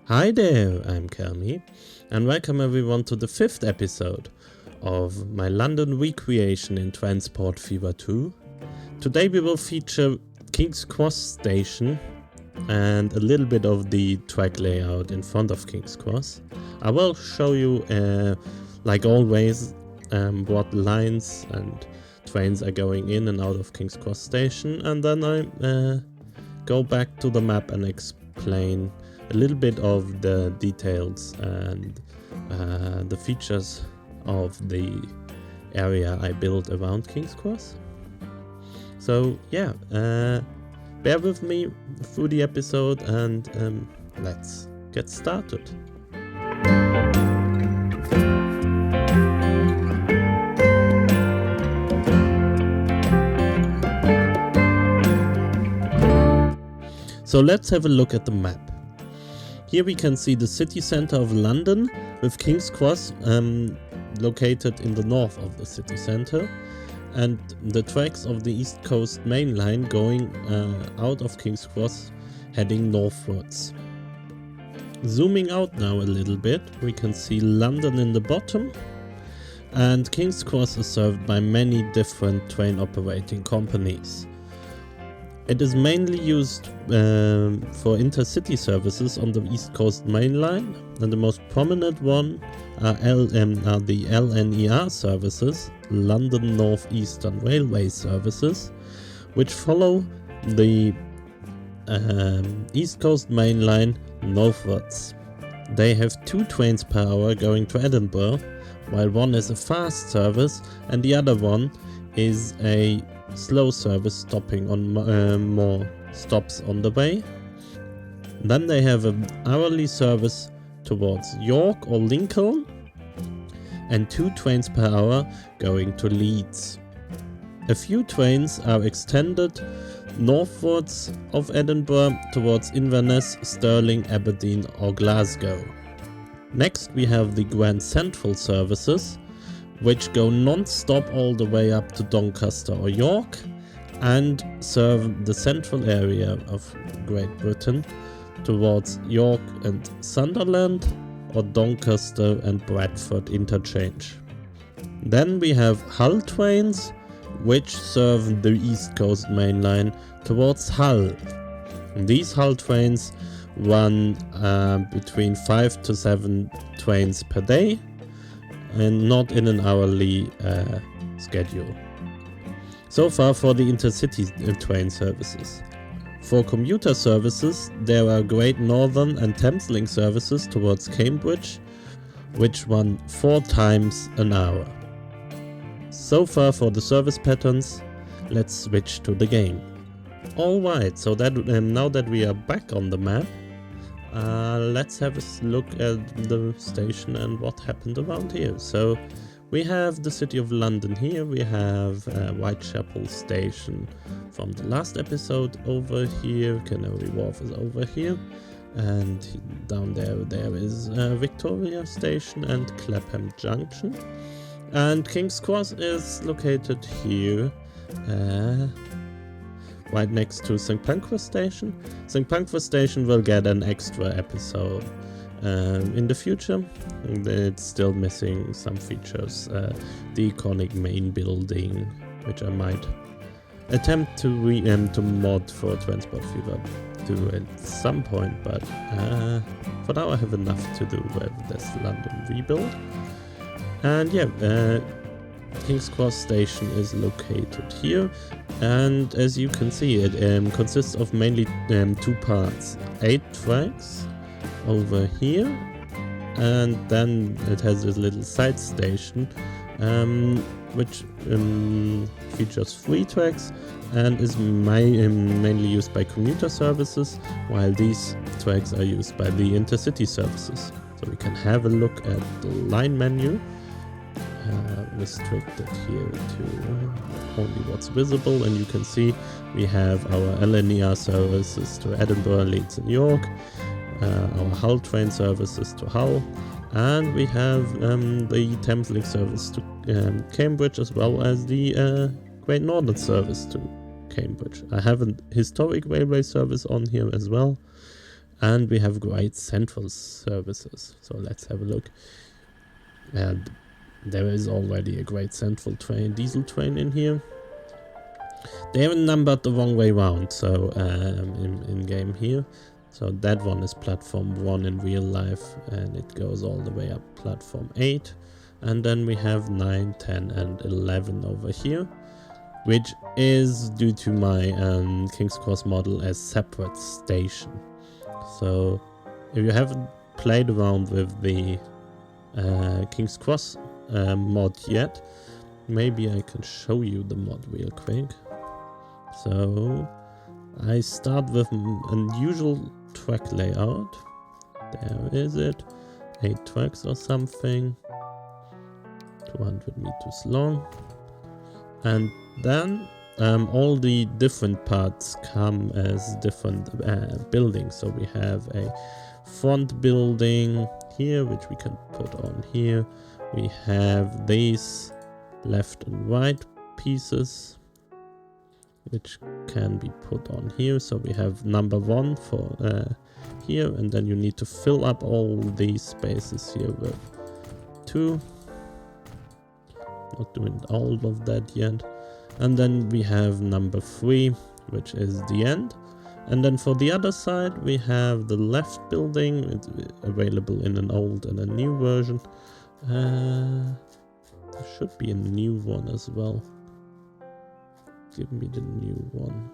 Hi there, I'm Celmi, and welcome everyone to the 5th episode of my London recreation in Transport Fever 2. Today we will feature King's Cross Station and a little bit of the track layout in front of King's Cross. I will show you, like always, what lines and trains are going in and out of King's Cross Station, and then I go back to the map and explain a little bit of the details and the features of the area I built around King's Cross. So yeah, bear with me through the episode and let's get started. So let's have a look at the map. Here we can see the city center of London with King's Cross located in the north of the city center, and the tracks of the East Coast Main Line going out of King's Cross heading northwards. Zooming out now a little bit, we can see London in the bottom, and King's Cross is served by many different train operating companies. It is mainly used for intercity services on the East Coast Main Line, and the most prominent one are the LNER services, London North Eastern Railway services, which follow the East Coast Main Line northwards. They have 2 trains per hour going to Edinburgh, while one is a fast service and the other one is a slow service stopping on more stops on the way. Then they have an hourly service towards York or Lincoln and 2 trains per hour going to Leeds. A few trains are extended northwards of Edinburgh towards Inverness, Stirling, Aberdeen or Glasgow. Next we have the Grand Central services, which go non-stop all the way up to Doncaster or York and serve the central area of Great Britain towards York and Sunderland or Doncaster and Bradford interchange. Then we have Hull trains, which serve the East Coast Main Line towards Hull. These Hull trains run between 5 to 7 trains per day, and not in an hourly schedule. So far for the intercity train services. For commuter services, there are Great Northern and Thameslink services towards Cambridge, which run 4 times an hour. So far for the service patterns, let's switch to the game. Alright, so that now that we are back on the map, let's have a look at the station and what happened around here. So we have the City of London here, we have Whitechapel Station from the last episode over here, Canary Wharf is over here, and down there is Victoria Station and Clapham Junction, and King's Cross is located here, right next to St. Pancras Station. St. Pancras Station will get an extra episode in the future. It's still missing some features. The iconic main building, which I might attempt to mod for Transport Fever 2 at some point, but for now I have enough to do with this London rebuild. And yeah, King's Cross Station is located here, and as you can see, it consists of mainly 2 parts. 8 tracks over here, and then it has this little side station which features 3 tracks and is mainly used by commuter services, while these tracks are used by the intercity services. So we can have a look at the line menu. Restricted here to only what's visible, and you can see we have our LNER services to Edinburgh, Leeds and York, our Hull train services to Hull, and we have the Thameslink service to Cambridge, as well as the Great Northern service to Cambridge. I have a historic railway service on here as well, And we have great central services. So let's have a look. And there is already a great central train, diesel train in here. They haven't numbered the wrong way round, so in game here. So that one is platform 1 in real life, and it goes all the way up platform 8. And then we have 9, 10 and 11 over here, which is due to my King's Cross model as separate station. So if you haven't played around with the King's Cross mod yet, maybe I can show you the mod real quick. So I start with an unusual track layout. There is it. 8 tracks or something. 200 meters long. And then all the different parts come as different buildings. So we have a front building here, which we can put on here. We have these left and right pieces, which can be put on here. So we have number 1 for here, and then you need to fill up all these spaces here with 2. Not doing all of that yet. And then we have number 3, which is the end. And then for the other side, we have the left building. It's available in an old and a new version. There should be a new one as well. Give me the new one.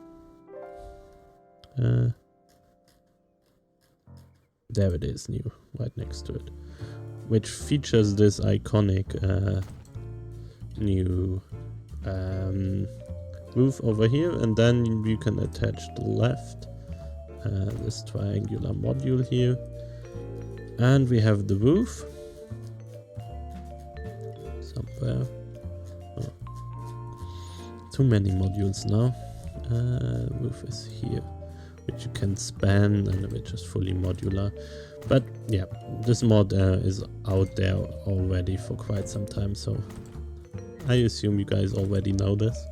There it is, new, right next to it. Which features this iconic new roof over here, and then you can attach the left this triangular module here, and we have the roof somewhere. Oh. Too many modules now. Roof is here, which you can span and which is fully modular. But yeah, this mod is out there already for quite some time, so I assume you guys already know this.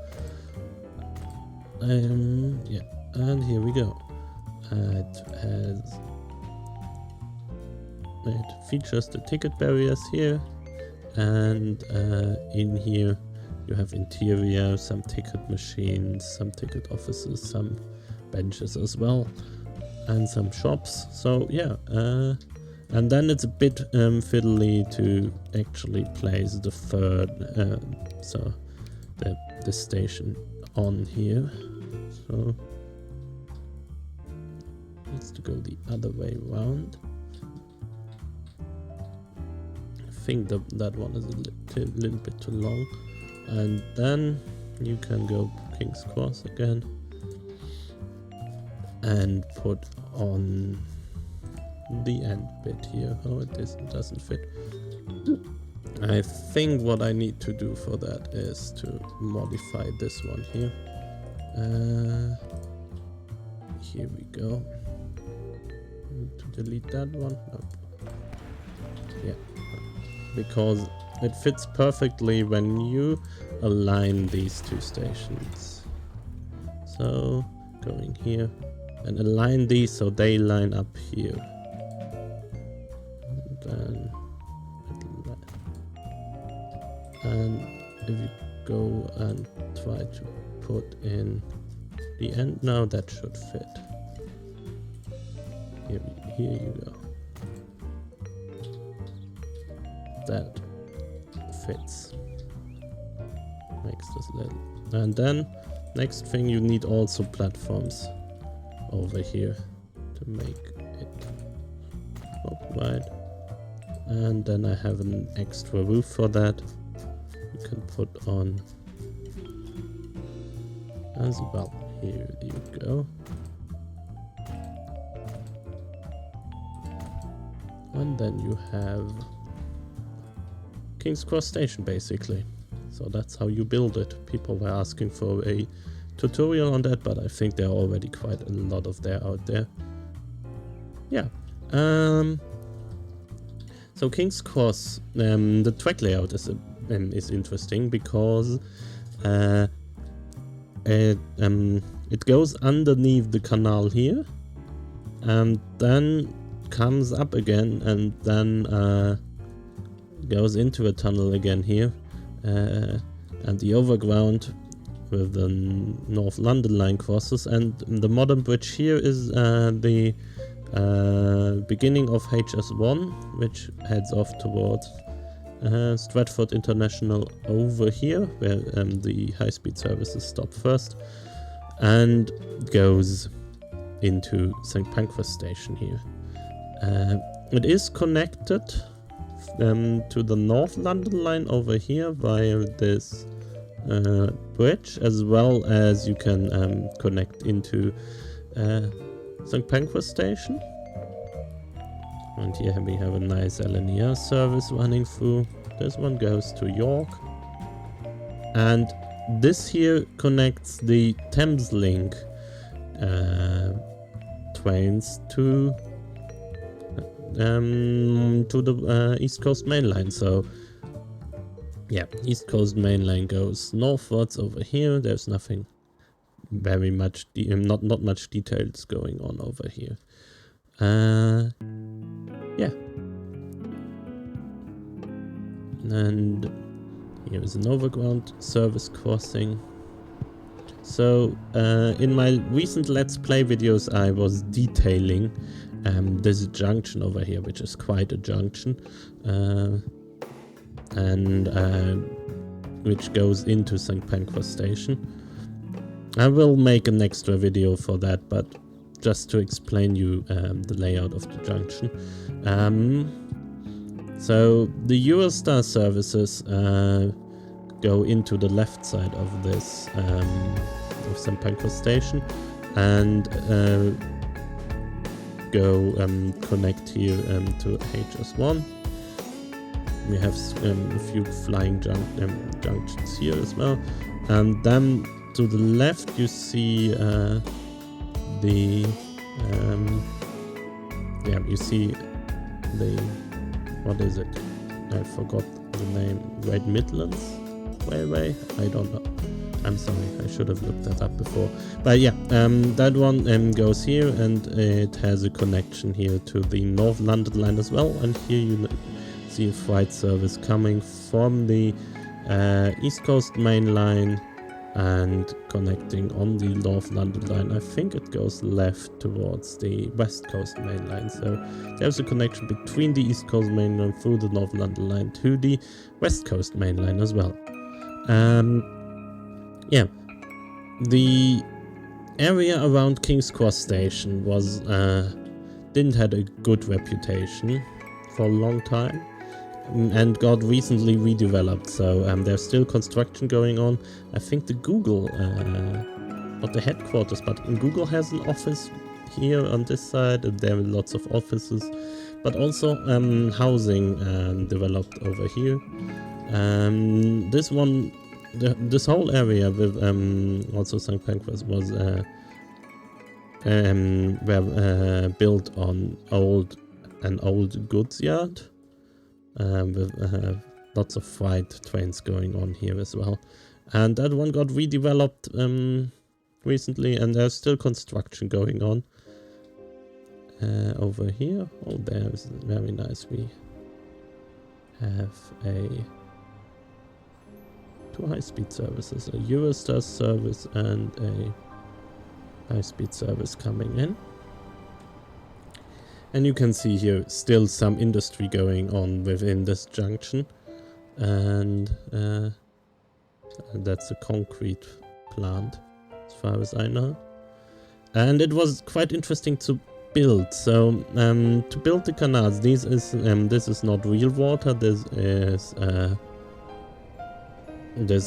Yeah, and here we go. It features the ticket barriers here, and in here you have interior, some ticket machines, some ticket offices, some benches as well, and some shops. So yeah, and then it's a bit fiddly to actually place the third, so the station on here. So needs to go the other way around. I think that one is a little bit too long. And then you can go King's Cross again and put on the end bit here. Oh, it doesn't fit. I think what I need to do for that is to modify this one here. Here we go. Need to delete that one. No. Yeah, because it fits perfectly when you align these two stations. So going here and align these so they line up here. And if you go and try to put in the end now, that should fit. Here you go. That fits. Makes this little. And then next thing, you need also platforms over here to make it right. And then I have an extra roof for that. You can put on as well. Here you go. And then you have King's Cross Station basically. So that's how you build it. People were asking for a tutorial on that, but I think there are already quite a lot of there out there. Yeah. So King's Cross, the track layout is interesting because it goes underneath the canal here, and then comes up again, and then goes into a tunnel again here, and the overground with the North London line crosses, and the modern bridge here is the beginning of HS1, which heads off towards Stratford International over here, where the high-speed services stop first, and goes into St. Pancras station here. It is connected to the North London line over here via this bridge, as well as you can connect into St. Pancras station. And here we have a nice LNER service running through. This one goes to York. And this here connects the Thameslink trains to the East Coast Main Line. So yeah, East Coast Main Line goes northwards over here. There's nothing very much, not much details going on over here. Yeah. And here is an overground service crossing. So in my recent Let's Play videos I was detailing this junction over here, which is quite a junction, and which goes into St. Pancras station. I will make an extra video for that, but just to explain you the layout of the junction. So the Eurostar services go into the left side of this of St. Pancras station, and go connect here to HS1. We have a few flying junctions here as well, and then to the left you see you see the, what is it? I forgot the name. Great Midlands Railway? I don't know. I'm sorry, I should have looked that up before. But yeah, that one goes here, and it has a connection here to the North London line as well. And here you see a freight service coming from the East Coast Main Line and connecting on the North London line. I think it goes left towards the West Coast Main Line. So there's a connection between the East Coast Main Line through the North London line to the West Coast Main Line as well. Yeah, the area around King's Cross Station was didn't have a good reputation for a long time, and got recently redeveloped. So there's still construction going on. I think the Google, not the headquarters, but Google has an office here on this side, and there are lots of offices, but also housing developed over here. This whole area with also St. Pancras was built on an old goods yard, with lots of freight trains going on here as well. And that one got redeveloped recently, and there's still construction going on over here. Oh, there's very nice. We have two high-speed services, a Eurostar service and a high-speed service coming in. And you can see here still some industry going on within this junction, and that's a concrete plant as far as I know. And it was quite interesting to build. So to build the canals, this is not real water. This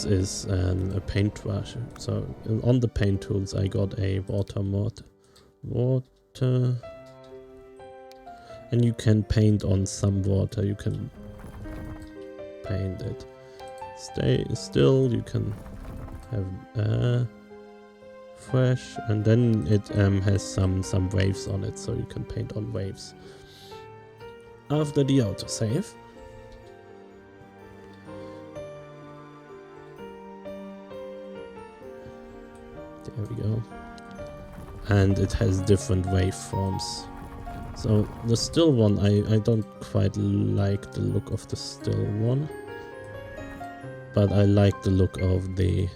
is a paintbrush. So on the paint tools I got a water, and you can paint on some water. You can paint it. Stay still. You can have fresh, and then it has some waves on it, so you can paint on waves. After the autosave. There we go. and it has different waveforms. So the still one, I don't quite like the look of the still one, but I like the look of the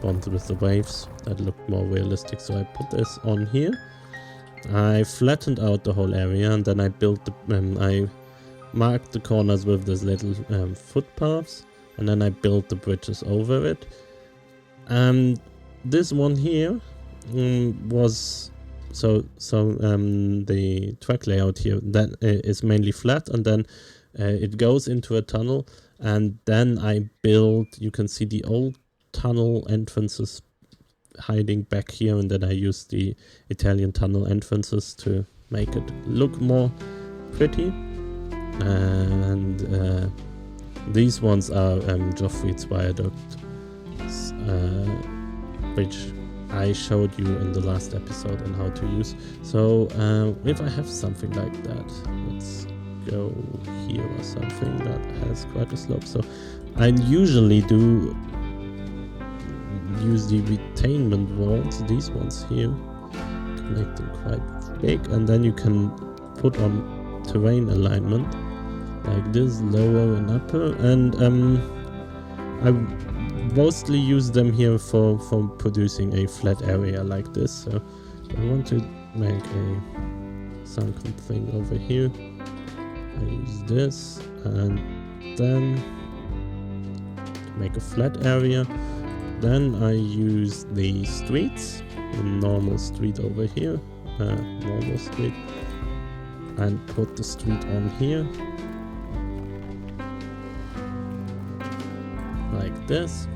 ones with the waves that look more realistic. So I put this on here. I flattened out the whole area, and then I built the I marked the corners with these little footpaths, and then I built the bridges over it. This one here was the track layout here that is mainly flat, and then it goes into a tunnel, and then I built, you can see the old tunnel entrances hiding back here, and then I used the Italian tunnel entrances to make it look more pretty. And these ones are Joffrey's viaduct, which I showed you in the last episode on how to use. So if I have something like that, let's go here or something that has quite a slope. So I usually do use the retainment walls, these ones here, to make them quite big, and then you can put on terrain alignment like this, lower and upper, and I mostly use them here for producing a flat area like this. So I want to make a sunken thing over here. I use this, and then to make a flat area, then I use the streets, the normal street over here, normal street, and put the street on here like this.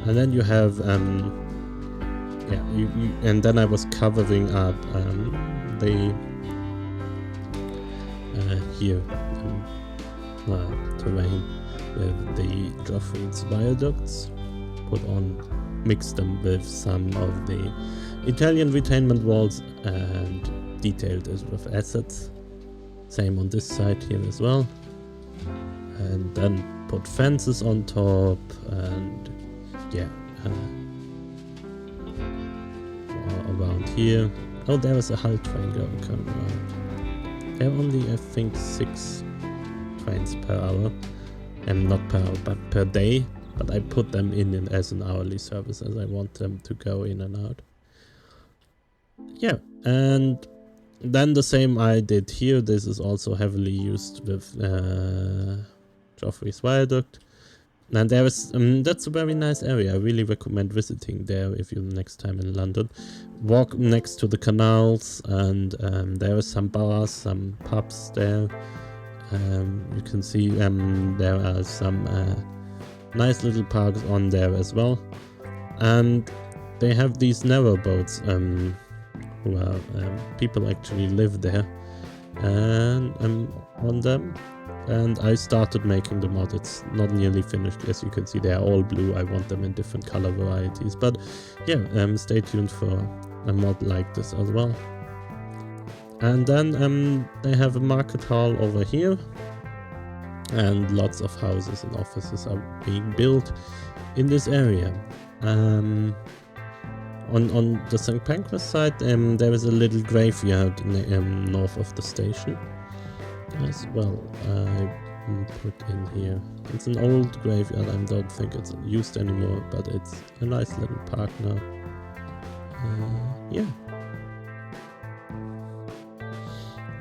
And then you have and then I was covering up terrain with the Joffrey's viaducts, mixed them with some of the Italian retainment walls, and detailed this with assets. Same on this side here as well, and then put fences on top, and around here. Oh, there is a Hull train coming around. There are only, I think, 6 trains per hour, and not per hour, but per day. But I put them in as an hourly service, as I want them to go in and out. Yeah, and then the same I did here. This is also heavily used with Joffrey's Viaduct. And there is that's a very nice area. I really recommend visiting there if you're next time in London. Walk next to the canals, and there are some bars, some pubs there. You can see there are some nice little parks on there as well, and they have these narrow boats where people actually live there and on them. And I started making the mod. It's not nearly finished. As you can see, they are all blue. I want them in different color varieties. But yeah, stay tuned for a mod like this as well. And then they have a market hall over here. And lots of houses and offices are being built in this area. On the St. Pancras side, there is a little graveyard north of the station as well. I put in here. It's an old graveyard. I don't think it's used anymore, but it's a nice little park now. Yeah.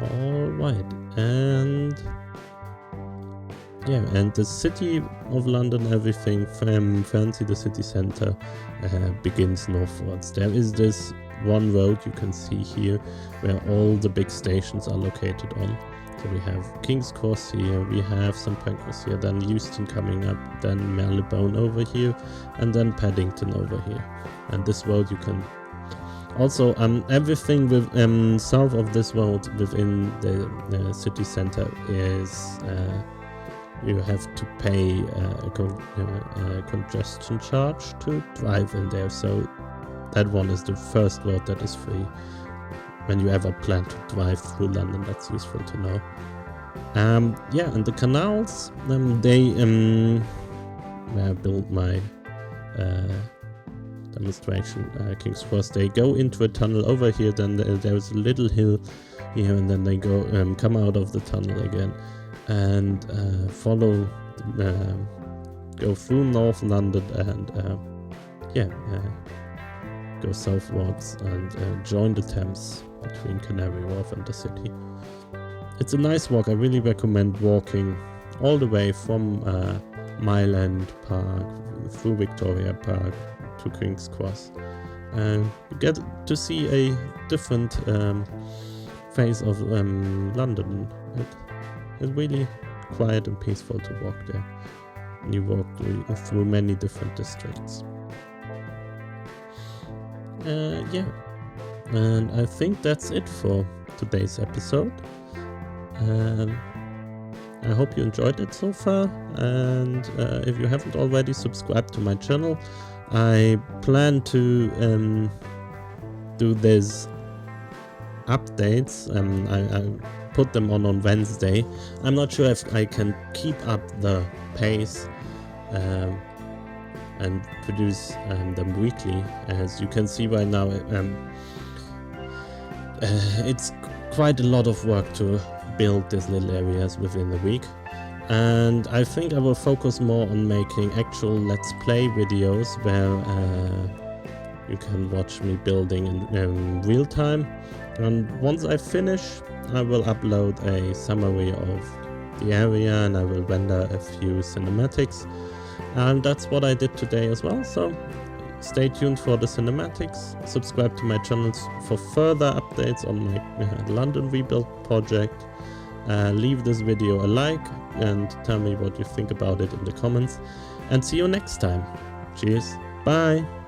Alright, and yeah, and the city of London, everything fancy, the city centre begins northwards. There is this one road you can see here where all the big stations are located on. So we have King's Cross here, we have St. Pancras here, then Euston coming up, then Marylebone over here, and then Paddington over here. And this road you can also everything with south of this road within the city centre is you have to pay a congestion charge to drive in there. So that one is the first road that is free. When you ever plan to drive through London, that's useful to know. Yeah, and the canals, they where I built my demonstration, King's Cross. They go into a tunnel over here, then there's a little hill here, and then they go come out of the tunnel again and follow, go through North London and go southwards and join the Thames between Canary Wharf and the city. It's a nice walk. I really recommend walking all the way from Mile End Park through Victoria Park to King's Cross, and you get to see a different phase of London. It's really quiet and peaceful to walk there. You walk through many different districts. And I think that's it for today's episode. I hope you enjoyed it so far, and if you haven't already, subscribe to my channel. I plan to do these updates. I put them on Wednesday. I'm not sure if I can keep up the pace and produce them weekly. As you can see right now, it's quite a lot of work to build these little areas within a week, and I think I will focus more on making actual Let's Play videos where you can watch me building in real time, and once I finish I will upload a summary of the area and I will render a few cinematics, and that's what I did today as well. So stay tuned for the cinematics, subscribe to my channels for further updates on my London rebuild project. Leave this video a like and tell me what you think about it in the comments, and see you next time. Cheers, bye.